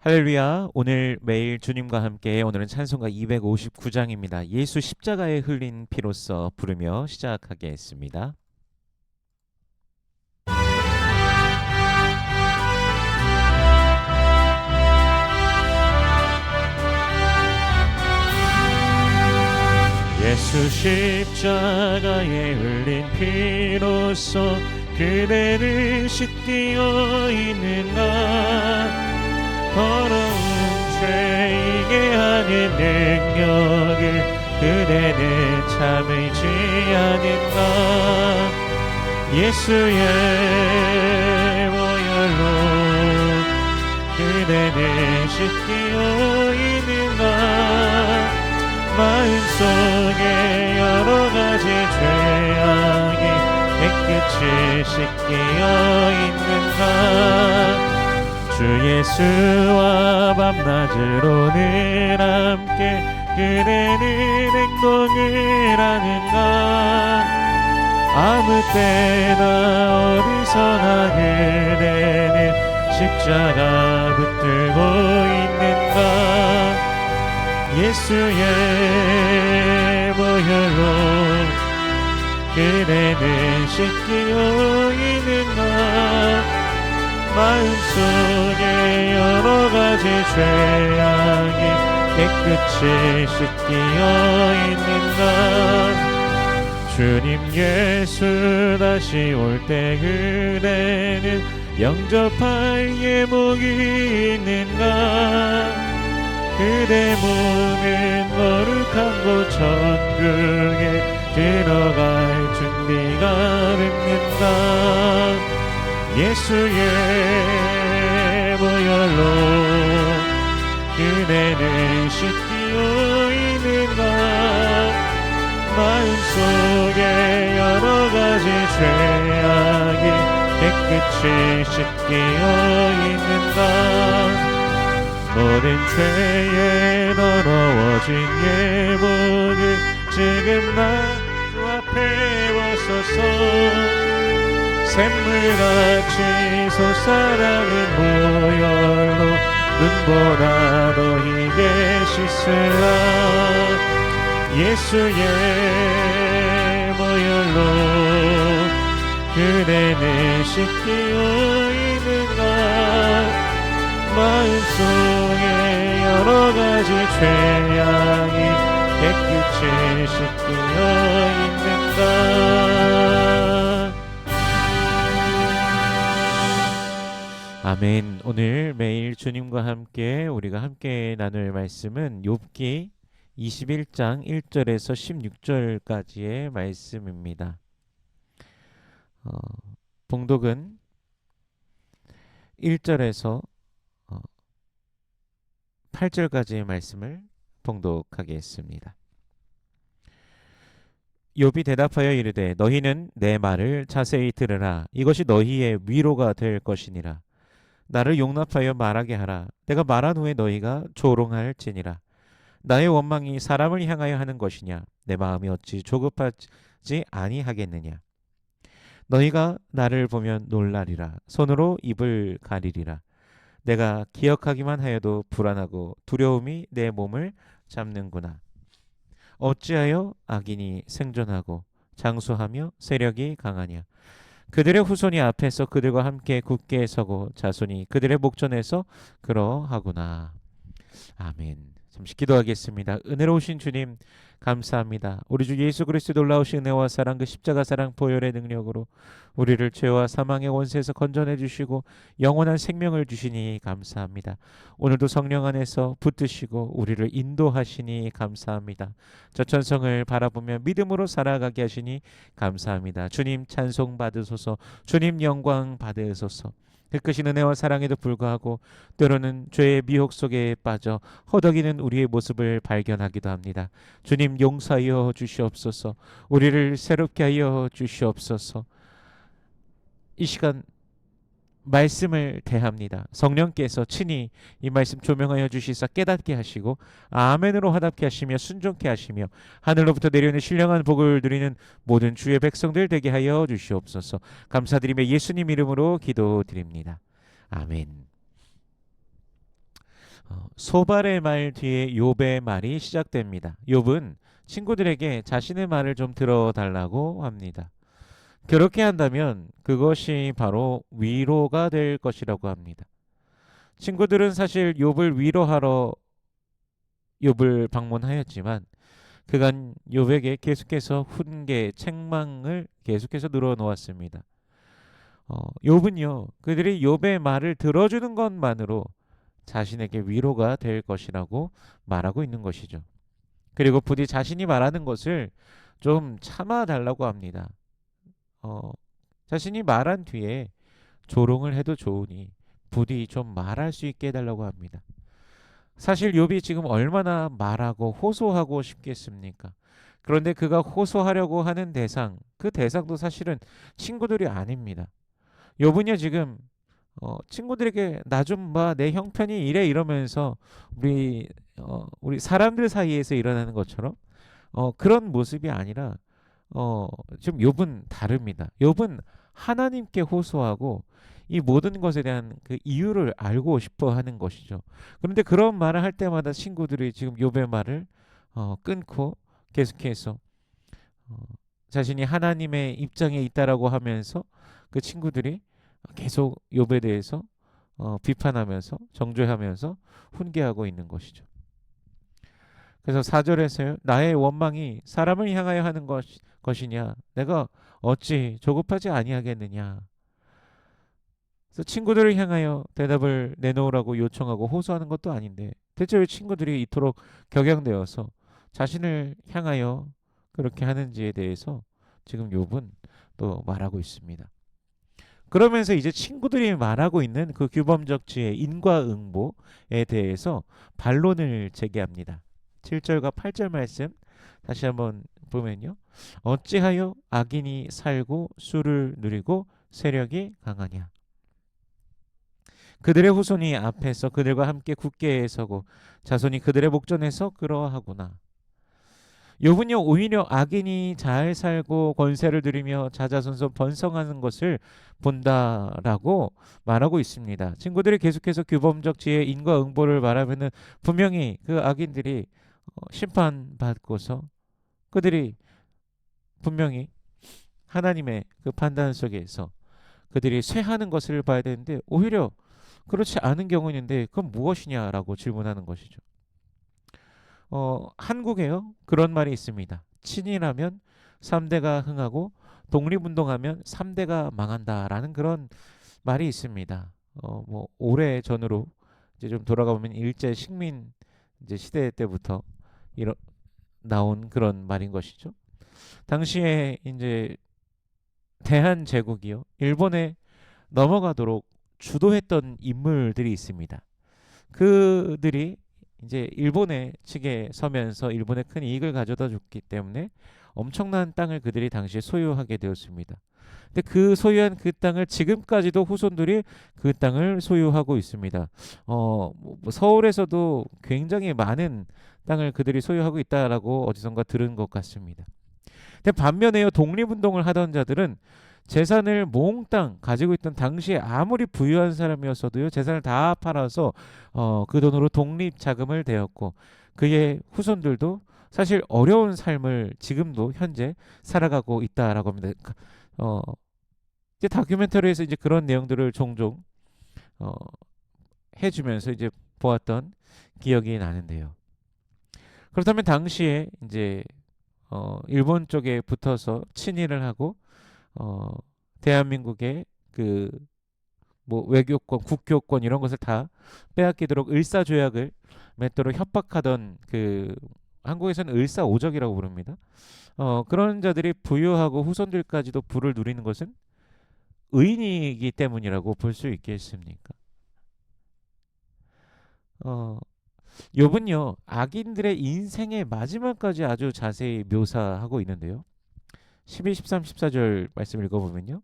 할렐루야. 오늘 매일 주님과 함께 오늘은 찬송가 259장입니다. 예수 십자가에 흘린 피로써 부르며 시작하겠습니다. 예수 십자가에 흘린 피로써 그대를 씻기어 있는가. 더러운 죄에게 하는 능력을 그대는 참을지 않은가. 예수의 보혈로 그대는 씻기어 있는가. 마음속에 여러가지 죄악이 깨끗이 씻기어 있는가. 주 예수와 밤낮으로는 함께 그대는 행동을 하는가. 아무 때나 어디서나 그대는 십자가 붙들고 있는가. 예수의 보혈로 그대는 씻기어 있는가. 마음속에 여러가지 죄악이 깨끗이 씻기어 있는가. 주님 예수 다시 올 때 그대는 영접할 예목이 있는가. 그대 몸은 거룩한 곳 천국에 들어갈 준비가 됐는가. 예수의 보혈로 그대는 씻기어 있는가. 마음속에 여러가지 죄악이 깨끗이 씻기어 있는가. 모든 죄에 더러워진 예복을 지금 나 주 앞에 와서서 샘물같이 솟아나는 보혈로 눈보다 더 희게 씻으라. 예수의 보혈로 그대는 씻기어 있는가. 마음속에 여러가지 죄악이 깨끗이 씻기어 있는가. 아멘. 오늘 매일 주님과 함께 우리가 함께 나눌 말씀은 욥기 21장 1절에서 16절까지의 말씀입니다. 봉독은 1절에서 8절까지의 말씀을 봉독하겠습니다. 욥이 대답하여 이르되 너희는 내 말을 자세히 들으라. 이것이 너희의 위로가 될 것이니라. 나를 용납하여 말하게 하라. 내가 말한 후에 너희가 조롱할지니라. 나의 원망이 사람을 향하여 하는 것이냐? 내 마음이 어찌 조급하지 아니하겠느냐? 너희가 나를 보면 놀라리라. 손으로 입을 가리리라. 내가 기억하기만 하여도 불안하고 두려움이 내 몸을 잡는구나. 어찌하여 악인이 생존하고 장수하며 세력이 강하냐? 그들의 후손이 앞에서 그들과 함께 굳게 서고 자손이 그들의 목전에서 그러하구나. 아멘. 잠시 기도하겠습니다. 은혜로우신 주님 감사합니다. 우리 주 예수 그리스도의 놀라우신 은혜와 사랑, 그 십자가 사랑 보혈의 능력으로 우리를 죄와 사망의 원세에서 건져내 주시고 영원한 생명을 주시니 감사합니다. 오늘도 성령 안에서 붙드시고 우리를 인도하시니 감사합니다. 저 천성을 바라보며 믿음으로 살아가게 하시니 감사합니다. 주님 찬송 받으소서. 주님 영광 받으소서. 그 크신 은혜와 사랑에도 불구하고 때로는 죄의 미혹 속에 빠져 허덕이는 우리의 모습을 발견하기도 합니다. 주님 용서하여 주시옵소서. 우리를 새롭게 하여 주시옵소서. 이 시간 말씀을 대합니다. 성령께서 친히 이 말씀 조명하여 주시사 깨닫게 하시고 아멘으로 화답게 하시며 순종케 하시며 하늘로부터 내려오는 신령한 복을 누리는 모든 주의 백성들 되게 하여 주시옵소서. 감사드리며 예수님 이름으로 기도드립니다. 아멘. 소발의 말 뒤에 욥의 말이 시작됩니다. 욥은 친구들에게 자신의 말을 좀 들어달라고 합니다. 그렇게 한다면 그것이 바로 위로가 될 것이라고 합니다. 친구들은 사실 욥을 위로하러 욥을 방문하였지만 그간 욥에게 계속해서 훈계, 책망을 계속해서 늘어놓았습니다. 욥은요, 그들이 욥의 말을 들어주는 것만으로 자신에게 위로가 될 것이라고 말하고 있는 것이죠. 그리고 부디 자신이 말하는 것을 좀 참아달라고 합니다. 어, 자신이 말한 뒤에 조롱을 해도 좋으니 부디 좀 말할 수 있게 해달라고 합니다. 사실 욥이 지금 얼마나 말하고 호소하고 싶겠습니까? 그런데 그가 호소하려고 하는 대상, 그 대상도 사실은 친구들이 아닙니다. 욥은요 지금 친구들에게 나 좀 봐, 내 형편이 이래 이러면서 우리 사람들 사이에서 일어나는 것처럼 그런 모습이 아니라 지금 욥은 다릅니다. 욥은 하나님께 호소하고 이 모든 것에 대한 그 이유를 알고 싶어 하는 것이죠. 그런데 그런 말을 할 때마다 친구들이 지금 욥의 말을 끊고 계속해서 어, 자신이 하나님의 입장에 있다라고 하면서 그 친구들이 계속 욥에 대해서 비판하면서 정죄하면서 훈계하고 있는 것이죠. 그래서 4절에서요. 나의 원망이 사람을 향하여 하는 것이냐? 내가 어찌 조급하지 아니하겠느냐? 그래서 친구들을 향하여 대답을 내놓으라고 요청하고 호소하는 것도 아닌데 대체 왜 친구들이 이토록 격양되어서 자신을 향하여 그렇게 하는지에 대해서 지금 욥은 또 말하고 있습니다. 그러면서 이제 친구들이 말하고 있는 그 규범적 지혜 인과응보에 대해서 반론을 제기합니다. 7절과 8절 말씀 다시 한번 보면요. 어찌하여 악인이 살고 수를 누리고 세력이 강하냐. 그들의 후손이 앞에서 그들과 함께 굳게 서고 자손이 그들의 목전에서 그러하구나. 욥은요 오히려 악인이 잘 살고 권세를 누리며 자자손손 번성하는 것을 본다라고 말하고 있습니다. 친구들이 계속해서 규범적 지혜 인과응보를 말하면은 분명히 그 악인들이 심판받고서 그들이 분명히 하나님의 그 판단 속에서 그들이 쇠하는 것을 봐야 되는데 오히려 그렇지 않은 경우인데 그건 무엇이냐라고 질문하는 것이죠. 한국에요 그런 말이 있습니다. 친일하면 3대가 흥하고 독립운동하면 3대가 망한다라는 그런 말이 있습니다. 뭐 오래 전으로 이제 좀 돌아가 보면 일제 식민 이제 시대 때부터 이런 나온 그런 말인 것이죠. 당시에 이제 대한제국이요 일본에 넘어가도록 주도했던 인물들이 있습니다. 그들이 이제 일본의 측에 서면서 일본에 큰 이익을 가져다 줬기 때문에 엄청난 땅을 그들이 당시에 소유하게 되었습니다. 근데 그 소유한 그 땅을 지금까지도 후손들이 그 땅을 소유하고 있습니다. 서울에서도 굉장히 많은 땅을 그들이 소유하고 있다라고 어디선가 들은 것 같습니다. 근데 반면에요 독립운동을 하던 자들은 재산을 몽땅 가지고 있던 당시에 아무리 부유한 사람이었어도요 재산을 다 팔아서 그 돈으로 독립 자금을 대었고 그의 후손들도 사실 어려운 삶을 지금도 현재 살아가고 있다라고 합니다. 어, 이제 다큐멘터리에서 이제 그런 내용들을 종종 어, 해주면서 이제 보았던 기억이 나는데요. 그렇다면 당시에 이제 일본 쪽에 붙어서 친일을 하고 어, 대한민국의 그 뭐 외교권, 국교권 이런 것을 다 빼앗기도록 을사조약을 맺도록 협박하던 그 한국에서는 을사오적이라고 부릅니다. 그런 자들이 부유하고 후손들까지도 부를 누리는 것은 의인이기 때문이라고 볼 수 있겠습니까? 어, 욥은요 악인들의 인생의 마지막까지 아주 자세히 묘사하고 있는데요. 12, 13, 14절 말씀 읽어보면요.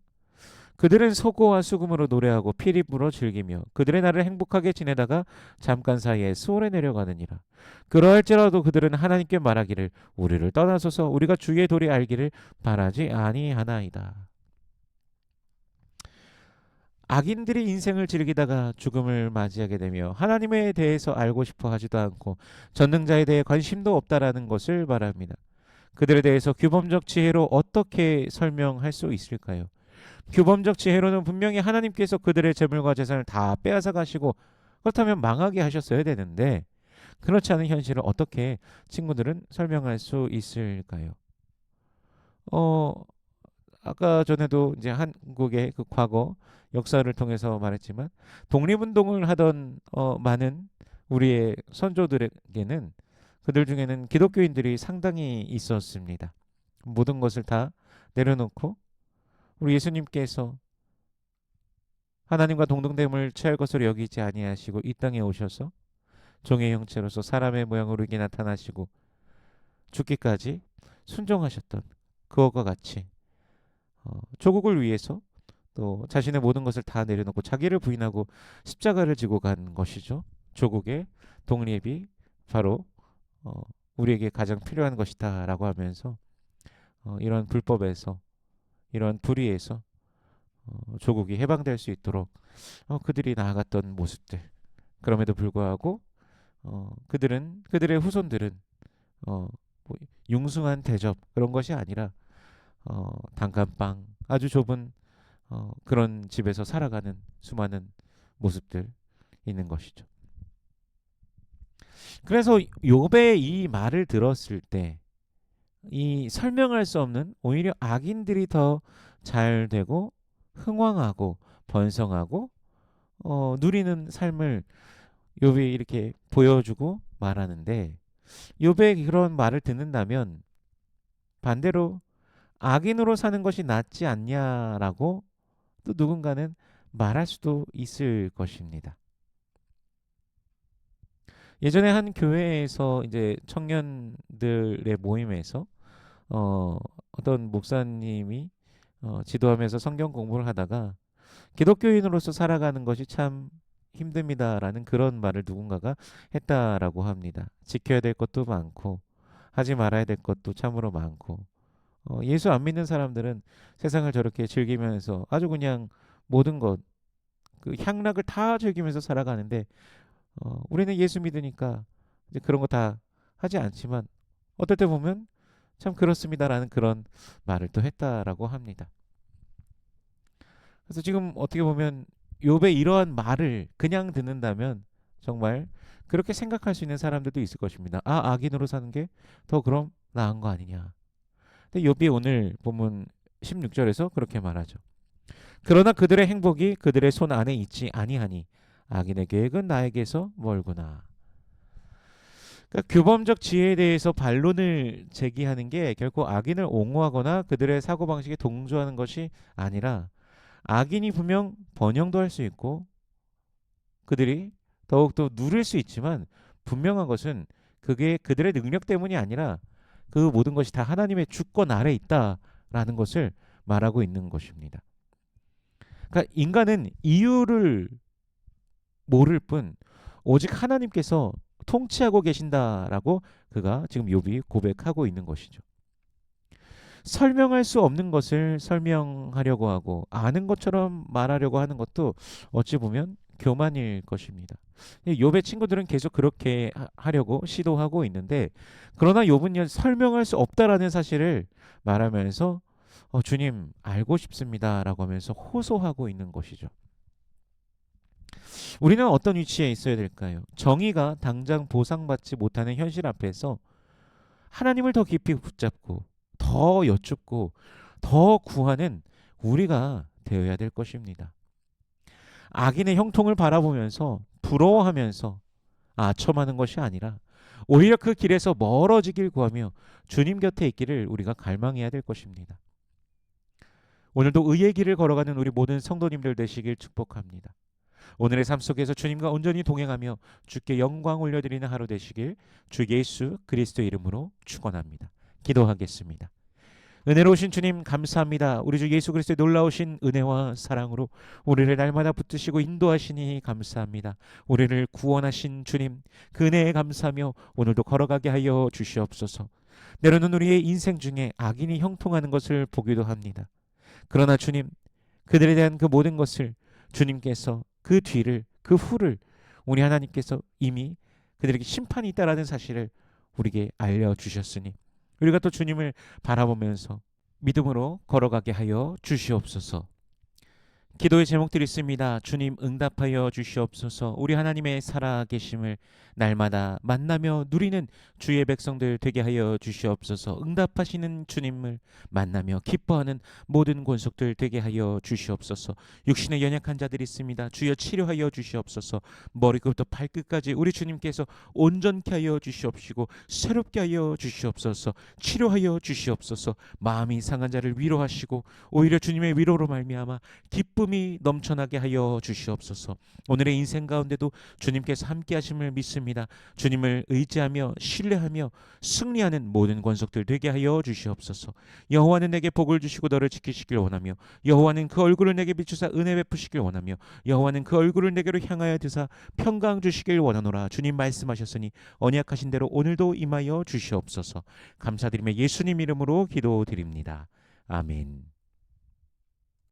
그들은 소고와 수금으로 노래하고 피리불어 즐기며 그들의 날을 행복하게 지내다가 잠깐 사이에 수월에 내려가느니라. 그러할지라도 그들은 하나님께 말하기를 우리를 떠나소서 우리가 주의 도리 알기를 바라지 아니하나이다. 악인들이 인생을 즐기다가 죽음을 맞이하게 되며 하나님에 대해서 알고 싶어 하지도 않고 전능자에 대해 관심도 없다라는 것을 말합니다. 그들에 대해서 규범적 지혜로 어떻게 설명할 수 있을까요? 규범적 지혜로는 분명히 하나님께서 그들의 재물과 재산을 다 빼앗아 가시고 그렇다면 망하게 하셨어야 되는데 그렇지 않은 현실을 어떻게 친구들은 설명할 수 있을까요? 어, 아까 전에도 이제 한국의 그 과거 역사를 통해서 말했지만 독립운동을 하던 많은 우리의 선조들에게는 그들 중에는 기독교인들이 상당히 있었습니다. 모든 것을 다 내려놓고 우리 예수님께서 하나님과 동등됨을 취할 것으로 여기지 아니하시고 이 땅에 오셔서 종의 형체로서 사람의 모양으로 이렇게 나타나시고 죽기까지 순종하셨던 그것과 같이 조국을 위해서 또 자신의 모든 것을 다 내려놓고 자기를 부인하고 십자가를 지고 간 것이죠. 조국의 독립이 바로 우리에게 가장 필요한 것이다라고 하면서 이런 불법에서 이런 불의에서 조국이 해방될 수 있도록 그들이 나아갔던 모습들. 그럼에도 불구하고 그들의 후손들은 뭐 융숭한 대접 그런 것이 아니라 단칸방 아주 좁은 그런 집에서 살아가는 수많은 모습들 있는 것이죠. 그래서 욥의 이 말을 들었을 때 이 설명할 수 없는 오히려 악인들이 더 잘 되고 흥왕하고 번성하고 누리는 삶을 욥이 이렇게 보여주고 말하는데 욥의 그런 말을 듣는다면 반대로 악인으로 사는 것이 낫지 않냐라고 또 누군가는 말할 수도 있을 것입니다. 예전에 한 교회에서 이제 청년들의 모임에서 어떤 목사님이 지도하면서 성경 공부를 하다가 기독교인으로서 살아가는 것이 참 힘듭니다라는 그런 말을 누군가가 했다라고 합니다. 지켜야 될 것도 많고 하지 말아야 될 것도 참으로 많고 예수 안 믿는 사람들은 세상을 저렇게 즐기면서 아주 그냥 모든 것 그 향락을 다 즐기면서 살아가는데 우리는 예수 믿으니까 이제 그런 거 다 하지 않지만 어떨 때 보면 참 그렇습니다라는 그런 말을 또 했다라고 합니다. 그래서 지금 어떻게 보면 욥의 이러한 말을 그냥 듣는다면 정말 그렇게 생각할 수 있는 사람들도 있을 것입니다. 아, 악인으로 사는 게 더 그럼 나은 거 아니냐. 근데 욥이 오늘 본문 16절에서 그렇게 말하죠. 그러나 그들의 행복이 그들의 손 안에 있지 아니하니 악인의 계획은 나에게서 멀구나. 그러니까 규범적 지혜에 대해서 반론을 제기하는 게 결코 악인을 옹호하거나 그들의 사고방식에 동조하는 것이 아니라 악인이 분명 번영도 할 수 있고 그들이 더욱더 누릴 수 있지만 분명한 것은 그게 그들의 능력 때문이 아니라 그 모든 것이 다 하나님의 주권 아래 있다라는 것을 말하고 있는 것입니다. 그러니까 인간은 이유를 모를 뿐 오직 하나님께서 통치하고 계신다라고 그가 지금 욥이 고백하고 있는 것이죠. 설명할 수 없는 것을 설명하려고 하고 아는 것처럼 말하려고 하는 것도 어찌 보면 교만일 것입니다. 욥의 친구들은 계속 그렇게 하려고 시도하고 있는데 그러나 욥은 설명할 수 없다라는 사실을 말하면서 주님 알고 싶습니다라고 하면서 호소하고 있는 것이죠. 우리는 어떤 위치에 있어야 될까요? 정의가 당장 보상받지 못하는 현실 앞에서 하나님을 더 깊이 붙잡고 더 여쭙고 더 구하는 우리가 되어야 될 것입니다. 악인의 형통을 바라보면서 부러워하면서 아첨하는 것이 아니라 오히려 그 길에서 멀어지길 구하며 주님 곁에 있기를 우리가 갈망해야 될 것입니다. 오늘도 의의 길을 걸어가는 우리 모든 성도님들 되시길 축복합니다. 오늘의 삶 속에서 주님과 온전히 동행하며 주께 영광 올려드리는 하루 되시길 주 예수 그리스도의 이름으로 축원합니다. 기도하겠습니다. 은혜로우신 주님 감사합니다. 우리 주 예수 그리스도의 놀라우신 은혜와 사랑으로 우리를 날마다 붙드시고 인도하시니 감사합니다. 우리를 구원하신 주님 그 은혜에 감사하며 오늘도 걸어가게 하여 주시옵소서. 때로는 우리의 인생 중에 악인이 형통하는 것을 보기도 합니다. 그러나 주님 그들에 대한 그 모든 것을 주님께서 그 뒤를, 그 후를 우리 하나님께서 이미 그들에게 심판이 있다라는 사실을 우리에게 알려주셨으니 우리가 또 주님을 바라보면서 믿음으로 걸어가게 하여 주시옵소서. 기도의 제목들이 있습니다. 주님 응답하여 주시옵소서. 우리 하나님의 살아계심을 날마다 만나며 누리는 주의 백성들 되게 하여 주시옵소서. 응답하시는 주님을 만나며 기뻐하는 모든 권속들 되게 하여 주시옵소서. 육신의 연약한 자들이 있습니다. 주여 치료하여 주시옵소서. 머리끝부터 발끝까지 우리 주님께서 온전케 하여 주시옵시고 새롭게 하여 주시옵소서. 치료하여 주시옵소서. 마음이 상한 자를 위로하시고 오히려 주님의 위로로 말미암아 기쁨이 넘쳐나게 하여 주시옵소서. 오늘의 인생 가운데도 주님께서 함께 하심을 믿습니다. 주님을 의지하며 신뢰하며 승리하는 모든 권속들 되게 하여 주시옵소서. 여호와는 내게 복을 주시고 너를 지키시길 원하며 여호와는 그 얼굴을 내게 비추사 은혜 베푸시길 원하며 여호와는 그 얼굴을 내게로 향하여 드사 평강 주시길 원하노라. 주님 말씀하셨으니 언약하신 대로 오늘도 임하여 주시옵소서. 감사드리며 예수님 이름으로 기도드립니다. 아멘.